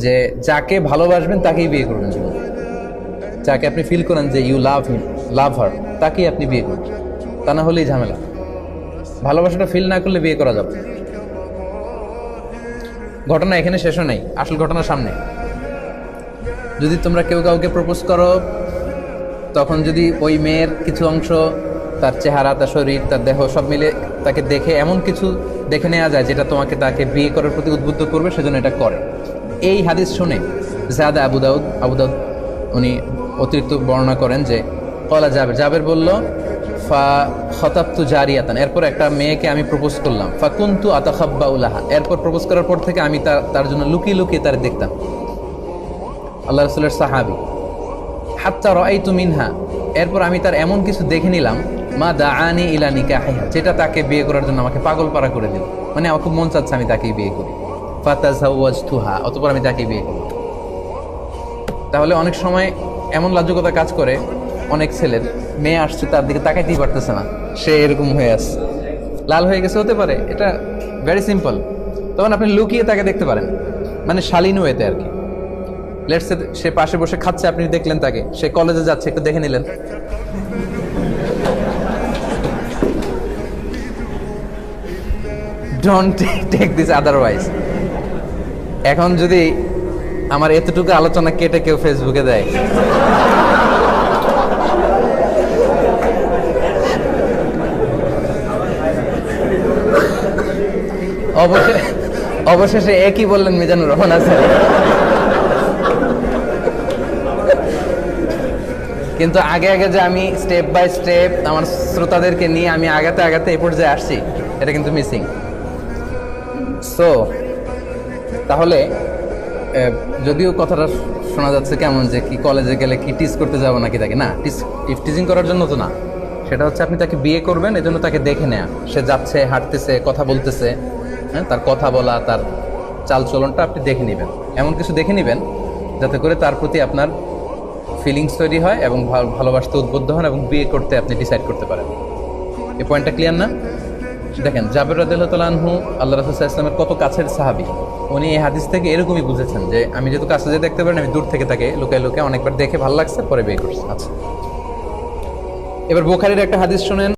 যে যাকে ভালোবাসবেন তাকেই বিয়ে করবেন জীবনে। যাকে আপনি ফিল করেন যে ইউ লাভ হিম, লাভ হার, তাকেই আপনি বিয়ে করবেন। তা না হলেই ঝামেলা। ভালোবাসাটা ফিল না করলে বিয়ে করা যাবে। ঘটনা এখানে শেষও নেই, আসল ঘটনা সামনে। যদি তোমরা কেউ কাউকে প্রপোজ করো, তখন যদি ওই মেয়ের কিছু অংশ, তার চেহারা, তার শরীর, তার দেহ সব মিলে তাকে দেখে এমন কিছু দেখে নেওয়া যায় যেটা তোমাকে তাকে বিয়ে করার প্রতি উদ্বুদ্ধ করবে, সেজন্য এটা করে। এই হাদিস শুনে জাদা আবু দাউদ উনি অতিরিক্ত বর্ণনা করেন যে কলা জাবের বলল ফা খতাবতু জারিয়াতান, এরপর একটা মেয়েকে আমি প্রপোজ করলাম, ফা কুনতু আতাখাব্বা উলাহা, এরপর প্রপোজ করার পর থেকে আমি তার জন্য লুকিয়ে লুকিয়ে তার দেখতাম। আল্লাহ রাসূলের সাহাবী। হাত্তা রাআইতু মিনহা, এরপর আমি তার এমন কিছু দেখে নিলাম, মা দাআনি ইলা নিকাহিহা, যেটা তাকে বিয়ে করার জন্য আমাকে পাগল পারা করে দিল। মানে আমার খুব মন চাচ্ছে আমি তাকেই বিয়ে করি। ফাতাযাওয়াজতুহা, অতঃপর আমি তাকেই বিয়ে করি। তাহলে অনেক সময় এমন লাজুকতা কাজ করে অনেক ছেলের, মেয়ে আসছে তার দিকে তাকাইতেই পারতেছে না, সে এরকম হয়ে আসছে, লাল হয়ে গেছে, হতে পারে, এটা ভেরি সিম্পল। তখন আপনি লুকিয়ে তাকে দেখতে পারেন, মানে শালীন ওয়েতে আর কি। লেটস সে সে পাশে বসে খাচ্ছে, আপনি দেখলেন তাকে, সে কলেজে যাচ্ছে, একটু দেখে নিলেন। Don't take this otherwise. এখন যদি আমার এতটুকু আলোচনা কেটে কেউ ফেসবুকে দেয়, অবশেষে একই বললেন মিজানুর রহমান আছে। কিন্তু আগে আগে যে আমি স্টেপ বাই স্টেপ আমার শ্রোতাদেরকে নিয়ে আমি আগাতে আগাতে এই পর্যায়ে আসছি, এটা কিন্তু মিসিং। সো তাহলে যদিও কথাটা শোনা যাচ্ছে কেমন যে কি কলেজে গেলে কি টিজ করতে যাবো নাকি তাকে, না, টিজিং করার জন্য তো না। সেটা হচ্ছে আপনি তাকে বিয়ে করবেন, এজন্য তাকে দেখে নেয়া, সে যাচ্ছে, হাঁটতেছে, কথা বলতেছে, হ্যাঁ, তার কথা বলা, তার চাল চলনটা আপনি দেখে নেবেন। এমন কিছু দেখে নেবেন যাতে করে তার প্রতি আপনার ফিলিংস তৈরি হয় এবং ভালোবাসতে উদ্বুদ্ধ হন এবং বিয়ে করতে আপনি ডিসাইড করতে পারেন। এই পয়েন্টটা ক্লিয়ার না? দেখেন, জাবের রাদিয়াল্লাহু তাআলা আনহু আল্লাহ রাসূল সাল্লাল্লাহু আলাইহি ওয়াসাল্লামের কত কাছের সাহাবী। উনি এই হাদিস থেকে এরকমই বুঝেছেন যে আমি যেহেতু কাছে যেয়ে দেখতে পারেন, আমি দূর থেকে তাকে লুকায় লুকায় অনেকবার দেখে ভালো লাগছে, পরে বিয়ে করছি। আচ্ছা, এবার বুখারীর একটা হাদিস শুনেন।